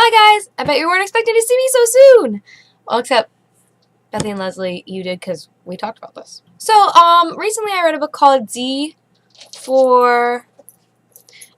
Hi guys! I bet you weren't expecting to see me so soon! Well, except Bethany and Leslie, you did because we talked about this. So, recently I read a book called Z for...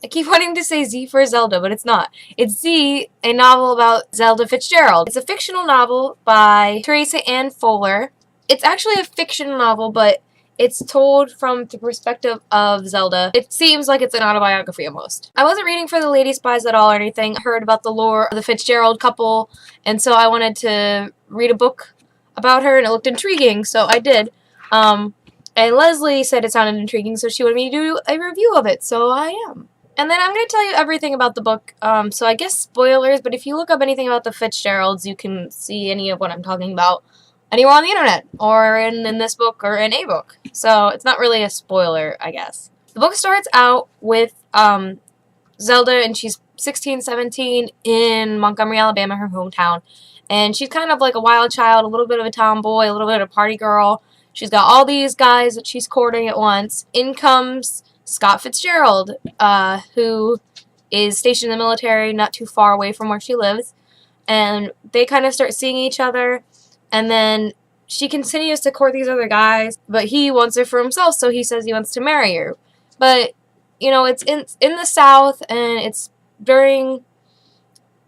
I keep wanting to say Z for Zelda, but it's not. It's Z, a novel about Zelda Fitzgerald. It's a fictional novel by Teresa Ann Fuller. It's actually a fictional novel, but it's told from the perspective of Zelda. It seems like it's an autobiography almost. I wasn't reading for the Lady Spies at all or anything. I heard about the lore of the Fitzgerald couple, and so I wanted to read a book about her, and it looked intriguing, so I did. And Leslie said it sounded intriguing, so she wanted me to do a review of it, so I am. And then I'm going to tell you everything about the book, so I guess spoilers, but if you look up anything about the Fitzgeralds, you can see any of what I'm talking about anywhere on the internet, or in this book, or in a book. So it's not really a spoiler, I guess. The book starts out with Zelda, and she's 16, 17, in Montgomery, Alabama, her hometown. And she's kind of like a wild child, a little bit of a tomboy, a little bit of a party girl. She's got all these guys that she's courting at once. In comes Scott Fitzgerald, who is stationed in the military not too far away from where she lives. And they kind of start seeing each other. And then she continues to court these other guys, but he wants her for himself, so he says he wants to marry her. But, you know, it's in the South, and it's during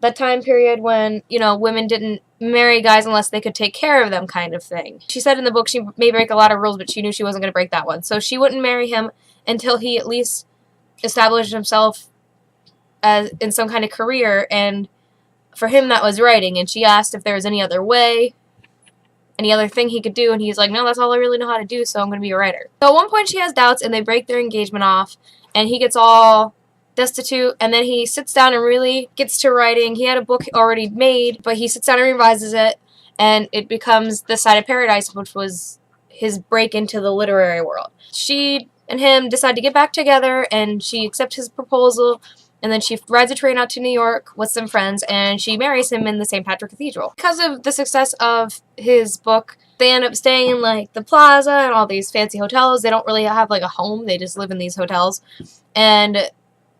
that time period when, you know, women didn't marry guys unless they could take care of them kind of thing. She said in the book she may break a lot of rules, but she knew she wasn't going to break that one. So she wouldn't marry him until he at least established himself as in some kind of career, and for him that was writing, and she asked if there was any other way, any other thing he could do, and he's like, no, that's all I really know how to do, so I'm going to be a writer. So at one point she has doubts, and they break their engagement off, and he gets all destitute, and then he sits down and really gets to writing. He had a book already made, but he sits down and revises it, and it becomes This Side of Paradise, which was his break into the literary world. She and him decide to get back together, and she accepts his proposal, and then she rides a train out to New York with some friends, and she marries him in the St. Patrick Cathedral. Because of the success of his book, they end up staying in, like, the Plaza and all these fancy hotels. They don't really have, like, a home. They just live in these hotels. And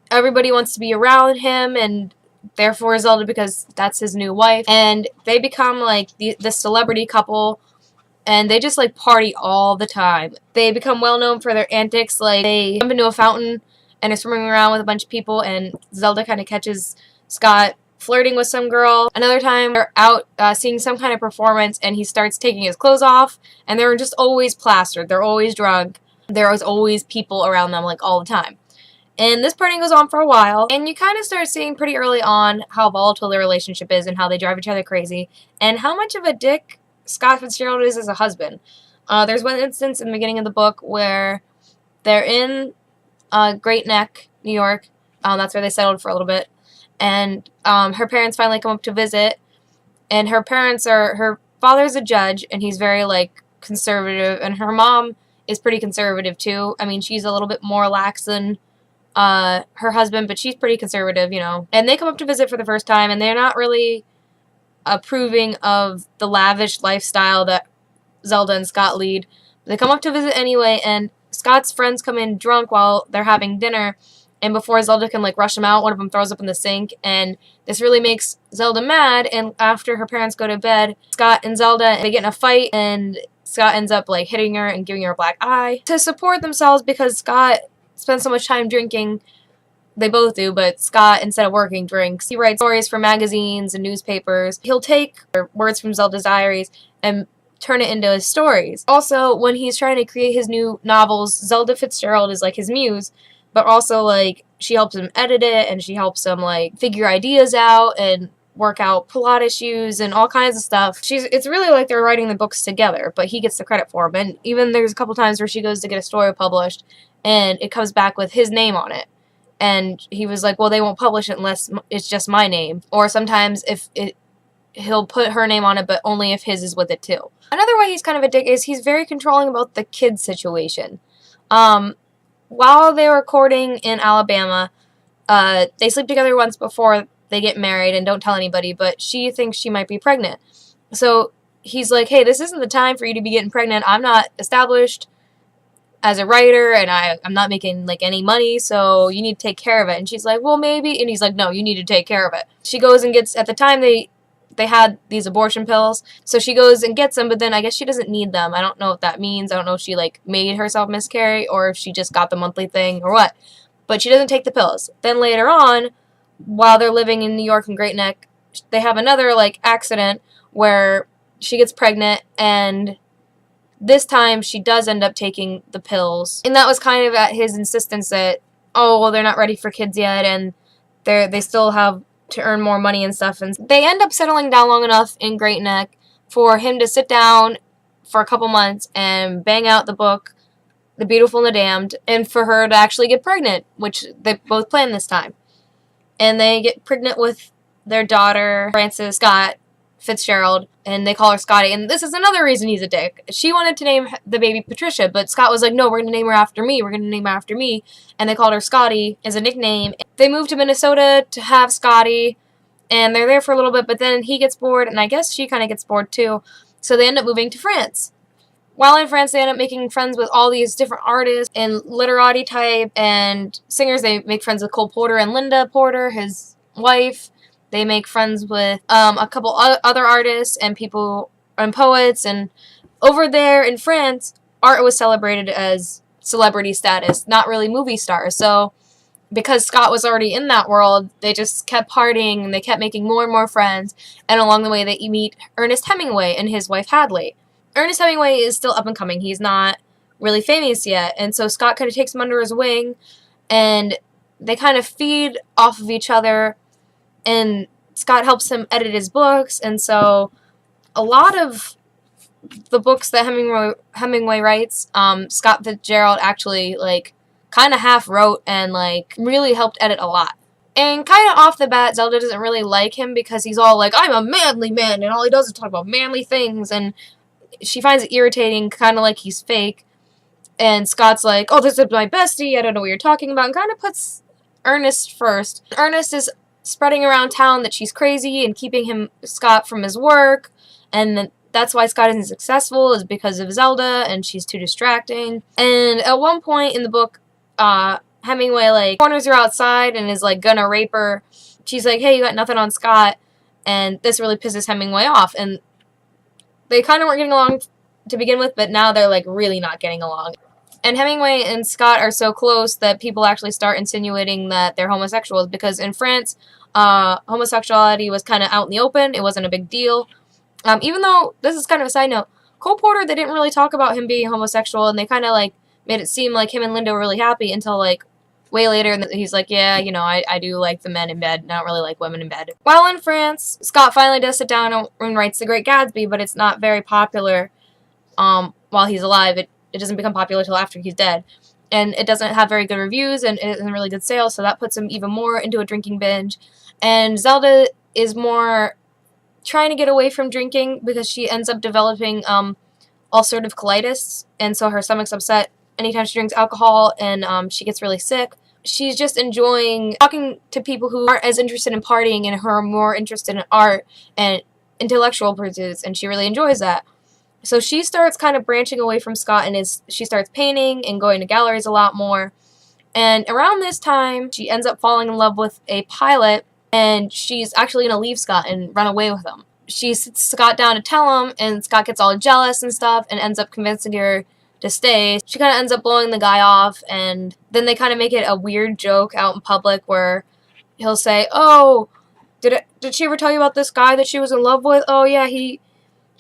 everybody wants to be around him, and therefore Zelda, because that's his new wife. And they become, like, the celebrity couple, and they just, like, party all the time. They become well known for their antics. Like, they jump into a fountain and are swimming around with a bunch of people, and Zelda kind of catches Scott flirting with some girl. Another time, they're out seeing some kind of performance, and he starts taking his clothes off, and they're just always plastered. They're always drunk. There's always people around them, like, all the time. And this partying goes on for a while, and you kind of start seeing pretty early on how volatile their relationship is and how they drive each other crazy, and how much of a dick Scott Fitzgerald is as a husband. There's one instance in the beginning of the book where they're in Great Neck, New York. That's where they settled for a little bit. And her parents finally come up to visit. And her father's a judge, and he's very, like, conservative. And her mom is pretty conservative, too. I mean, she's a little bit more lax than her husband, but she's pretty conservative, you know. And they come up to visit for the first time, and they're not really approving of the lavish lifestyle that Zelda and Scott lead. They come up to visit anyway, and Scott's friends come in drunk while they're having dinner, and before Zelda can, like, rush them out, one of them throws up in the sink, and this really makes Zelda mad. And after her parents go to bed, Scott and Zelda, they get in a fight, and Scott ends up, like, hitting her and giving her a black eye. To support themselves, because Scott spends so much time drinking, they both do, but Scott, instead of working, drinks. He writes stories for magazines and newspapers. He'll take words from Zelda's diaries and turn it into his stories. Also, when he's trying to create his new novels, Zelda Fitzgerald is, like, his muse, but also, like, she helps him edit it, and she helps him, like, figure ideas out and work out plot issues and all kinds of stuff. It's really like they're writing the books together, but he gets the credit for them. And even there's a couple times where she goes to get a story published, and it comes back with his name on it. And he was like, well, they won't publish it unless it's just my name. Or sometimes he'll put her name on it, but only if his is with it too. Another way he's kind of a dick is he's very controlling about the kid situation. While they were courting in Alabama, they sleep together once before they get married and don't tell anybody, but she thinks she might be pregnant. So he's like, hey, this isn't the time for you to be getting pregnant. I'm not established as a writer, and I'm not making, like, any money, so you need to take care of it. And she's like, well, maybe. And he's like, no, you need to take care of it. She goes and gets, at the time they had these abortion pills, so she goes and gets them, but then I guess she doesn't need them. I don't know what that means. I don't know if she, like, made herself miscarry or if she just got the monthly thing or what. But she doesn't take the pills. Then later on, while they're living in New York and Great Neck, they have another, like, accident where she gets pregnant, and this time she does end up taking the pills. And that was kind of at his insistence that, oh, well, they're not ready for kids yet, and they still have to earn more money and stuff. And they end up settling down long enough in Great Neck for him to sit down for a couple months and bang out the book, The Beautiful and the Damned, and for her to actually get pregnant, which they both planned this time. And they get pregnant with their daughter, Frances Scott Fitzgerald, and they call her Scotty. And this is another reason he's a dick. She wanted to name the baby Patricia, but Scott was like, no, we're going to name her after me. We're going to name her after me. And they called her Scotty as a nickname. They moved to Minnesota to have Scotty, and they're there for a little bit, but then he gets bored, and I guess she kind of gets bored too. So they end up moving to France. While in France, they end up making friends with all these different artists and literati type and singers. They make friends with Cole Porter and Linda Porter, his wife. They make friends with a couple other artists and people and poets. And over there in France, art was celebrated as celebrity status, not really movie stars. So because Scott was already in that world, they just kept partying and they kept making more and more friends. And along the way, you meet Ernest Hemingway and his wife Hadley. Ernest Hemingway is still up and coming. He's not really famous yet. And so Scott kind of takes him under his wing, and they kind of feed off of each other. And Scott helps him edit his books, and so a lot of the books that Hemingway writes, Scott Fitzgerald actually, like, kind of half wrote and, like, really helped edit a lot. And kind of off the bat, Zelda doesn't really like him because he's all like, I'm a manly man, and all he does is talk about manly things, and she finds it irritating, kind of like he's fake. And Scott's like, oh, this is my bestie, I don't know what you're talking about, and kind of puts Ernest first. Ernest is spreading around town that she's crazy and keeping Scott from his work, and that's why Scott isn't successful, is because of Zelda, and she's too distracting. And at one point in the book, Hemingway, like, corners her outside and is, like, gonna rape her. She's like, hey, you got nothing on Scott, and this really pisses Hemingway off, and they kind of weren't getting along to begin with, but now they're, like, really not getting along. And Hemingway and Scott are so close that people actually start insinuating that they're homosexuals, because in France, homosexuality was kind of out in the open. It wasn't a big deal. Even though, this is kind of a side note, Cole Porter, they didn't really talk about him being homosexual, and they kind of, like, made it seem like him and Linda were really happy until, like, way later, and he's like, yeah, you know, I do like the men in bed, and I don't really like women in bed. While in France, Scott finally does sit down and writes The Great Gatsby, but it's not very popular while he's alive. It doesn't become popular until after he's dead. And it doesn't have very good reviews, and it isn't really good sales, so that puts him even more into a drinking binge. And Zelda is more trying to get away from drinking because she ends up developing ulcerative colitis, and so her stomach's upset anytime she drinks alcohol, and she gets really sick. She's just enjoying talking to people who aren't as interested in partying and who are more interested in art and intellectual pursuits, and she really enjoys that. So she starts kind of branching away from Scott, and she starts painting and going to galleries a lot more. And around this time, she ends up falling in love with a pilot, and she's actually going to leave Scott and run away with him. She sits Scott down to tell him, and Scott gets all jealous and stuff and ends up convincing her to stay. She kind of ends up blowing the guy off, and then they kind of make it a weird joke out in public where he'll say, oh, did she ever tell you about this guy that she was in love with? Oh, yeah, he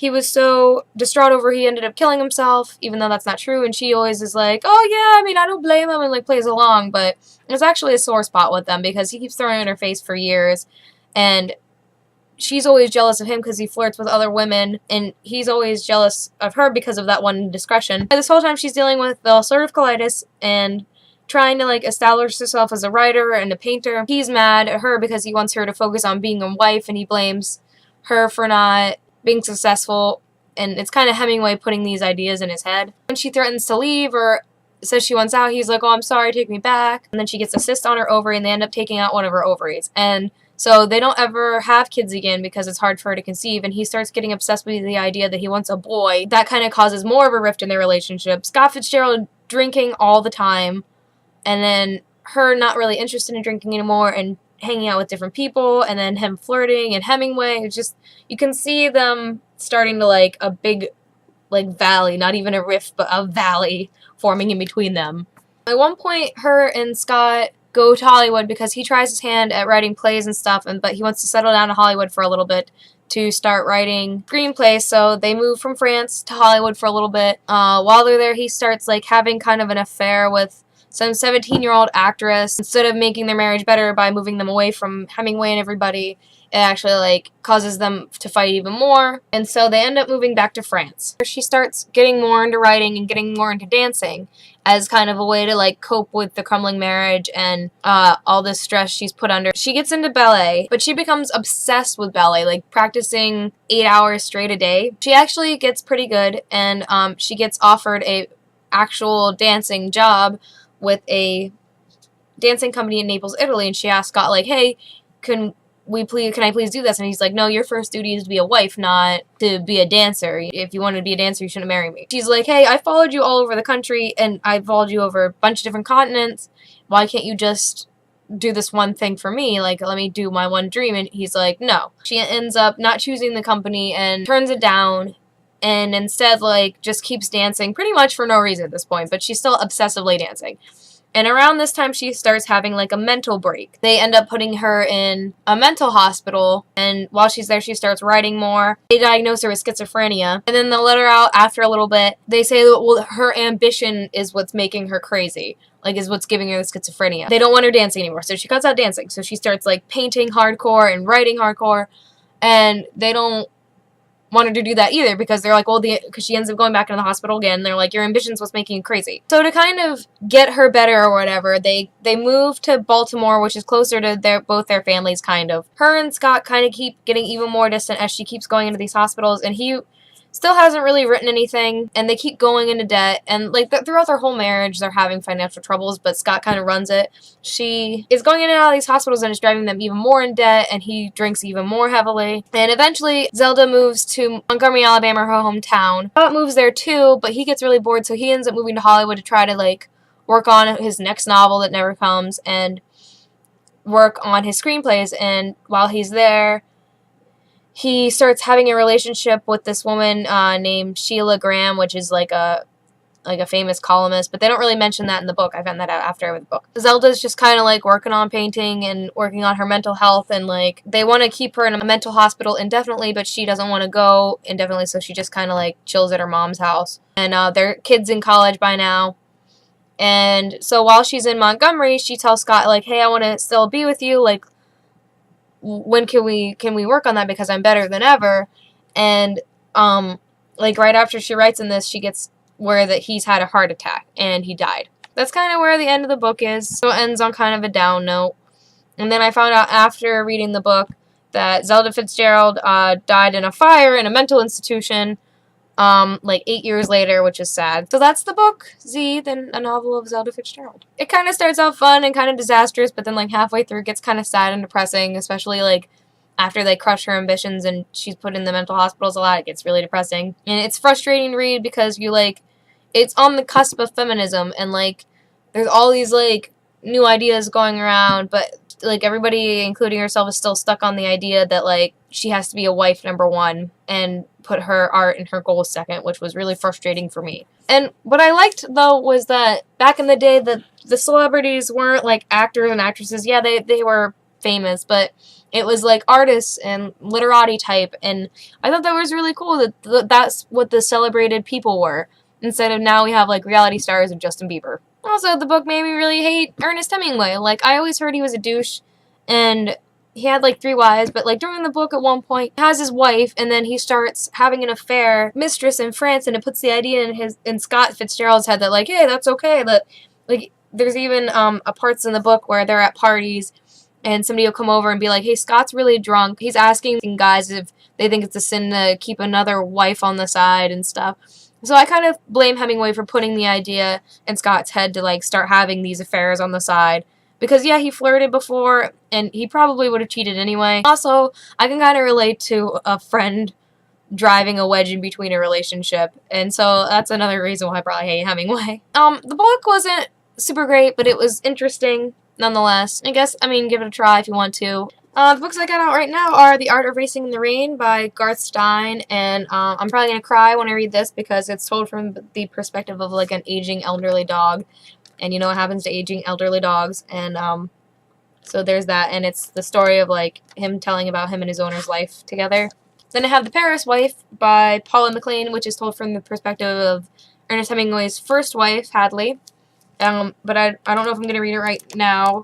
was so distraught over he ended up killing himself, even though that's not true. And she always is like, oh, yeah, I mean, I don't blame him, and, like, plays along. But there's actually a sore spot with them because he keeps throwing it in her face for years. And she's always jealous of him because he flirts with other women, and he's always jealous of her because of that one indiscretion. And this whole time she's dealing with the ulcerative colitis and trying to, like, establish herself as a writer and a painter. He's mad at her because he wants her to focus on being a wife, and he blames her for not being successful, and it's kind of Hemingway putting these ideas in his head. When she threatens to leave or says she wants out, he's like, oh, I'm sorry, take me back. And then she gets a cyst on her ovary, and they end up taking out one of her ovaries. And so they don't ever have kids again because it's hard for her to conceive, and he starts getting obsessed with the idea that he wants a boy. That kind of causes more of a rift in their relationship. Scott Fitzgerald drinking all the time, and then her not really interested in drinking anymore and hanging out with different people, and then him flirting and Hemingway. It's just, you can see them starting to like a big like valley, not even a rift, but a valley forming in between them. At one point, her and Scott go to Hollywood because he tries his hand at writing plays and stuff, but he wants to settle down in Hollywood for a little bit to start writing screenplays, so they move from France to Hollywood for a little bit. While they're there, he starts like having kind of an affair with some 17-year-old actress. Instead of making their marriage better by moving them away from Hemingway and everybody, it actually like causes them to fight even more, and so they end up moving back to France. She starts getting more into writing and getting more into dancing as kind of a way to like cope with the crumbling marriage and all this stress she's put under. She gets into ballet, but she becomes obsessed with ballet, like practicing 8 hours straight a day. She actually gets pretty good, and she gets offered a actual dancing job with a dancing company in Naples, Italy, and she asks Scott like, hey, can I please do this? And he's like, no, your first duty is to be a wife, not to be a dancer. If you wanted to be a dancer, you shouldn't marry me. She's like, hey, I followed you all over the country, and I followed you over a bunch of different continents. Why can't you just do this one thing for me? Like, let me do my one dream. And he's like, no. She ends up not choosing the company and turns it down, and instead, like, just keeps dancing pretty much for no reason at this point, but she's still obsessively dancing. And around this time, she starts having, like, a mental break. They end up putting her in a mental hospital, and while she's there, she starts writing more. They diagnose her with schizophrenia, and then they'll let her out after a little bit. They say that, well, her ambition is what's making her crazy, like, is what's giving her the schizophrenia. They don't want her dancing anymore, so she cuts out dancing. So she starts, like, painting hardcore and writing hardcore, and they don't want her to do that either because they're like, well, because she ends up going back into the hospital again. They're like, your ambition's what's making you crazy. So to kind of get her better or whatever, they move to Baltimore, which is closer to both their families, kind of. Her and Scott kind of keep getting even more distant as she keeps going into these hospitals, and he still hasn't really written anything, and they keep going into debt, and like throughout their whole marriage they're having financial troubles, but Scott kind of runs it. She is going in and out of these hospitals, and it's driving them even more in debt, and he drinks even more heavily. And eventually Zelda moves to Montgomery, Alabama, her hometown. Scott moves there too, but he gets really bored, so he ends up moving to Hollywood to try to like work on his next novel that never comes and work on his screenplays. And while he's there, he starts having a relationship with this woman named Sheila Graham, which is like a famous columnist, but they don't really mention that in the book. I found that out after I read the book. Zelda's just kind of like working on painting and working on her mental health, and like they want to keep her in a mental hospital indefinitely, but she doesn't want to go indefinitely, so she just kind of like chills at her mom's house. And their kid's in college by now. And so while she's in Montgomery, she tells Scott like, hey, I want to still be with you, like, when can we work on that, because I'm better than ever. And like right after she writes in this, she gets word that he's had a heart attack and he died. That's kind of where the end of the book is. So it ends on kind of a down note. And then I found out after reading the book that Zelda Fitzgerald died in a fire in a mental institution like 8 years later, which is sad. So that's the book, Z, then a novel of Zelda Fitzgerald. It kind of starts out fun and kind of disastrous, but then like halfway through it gets kind of sad and depressing, especially like after they crush her ambitions and she's put in the mental hospitals a lot. It gets really depressing. And it's frustrating to read because you like, it's on the cusp of feminism, and like there's all these like new ideas going around, but like everybody, including herself, is still stuck on the idea that like she has to be a wife number one and put her art and her goals second, which was really frustrating for me. And what I liked though was that back in the day the celebrities weren't like actors and actresses. Yeah, they were famous, but it was like artists and literati type, and I thought that was really cool that that's what the celebrated people were, instead of now we have like reality stars of Justin Bieber. Also, the book made me really hate Ernest Hemingway. Like, I always heard he was a douche, and he had like 3 wives, but like during the book at one point, he has his wife, and then he starts having an affair, mistress in France, and it puts the idea in Scott Fitzgerald's head that like, hey, that's okay. That like, there's even parts in the book where they're at parties, and somebody will come over and be like, hey, Scott's really drunk. He's asking guys if they think it's a sin to keep another wife on the side and stuff. So I kind of blame Hemingway for putting the idea in Scott's head to like start having these affairs on the side. Because yeah, he flirted before, and he probably would have cheated anyway. Also, I can kind of relate to a friend driving a wedge in between a relationship, and so that's another reason why I probably hate Hemingway. The book wasn't super great, but it was interesting. nonetheless, I guess, I mean, give it a try if you want to. The books I got out right now are The Art of Racing in the Rain by Garth Stein, and I'm probably going to cry when I read this because it's told from the perspective of, like, an aging elderly dog, and you know what happens to aging elderly dogs, and so there's that, and it's the story of, like, him telling about him and his owner's life together. Then I have The Paris Wife by Paula McLean, which is told from the perspective of Ernest Hemingway's first wife, Hadley. But I don't know if I'm going to read it right now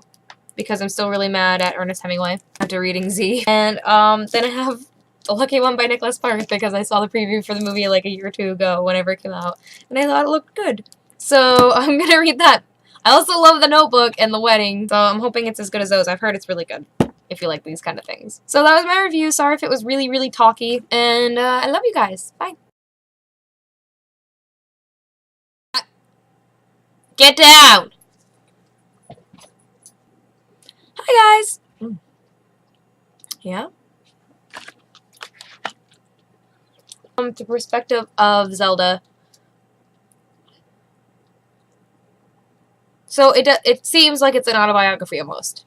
because I'm still really mad at Ernest Hemingway after reading Z. And then I have The Lucky One by Nicholas Sparks because I saw the preview for the movie like a year or two ago whenever it came out, and I thought it looked good. So I'm going to read that. I also love The Notebook and The Wedding, so I'm hoping it's as good as those. I've heard it's really good if you like these kind of things. So that was my review. Sorry if it was really, really talky, and I love you guys. Bye. Get down! Hi, guys! Yeah? The perspective of Zelda. So it seems like it's an autobiography almost.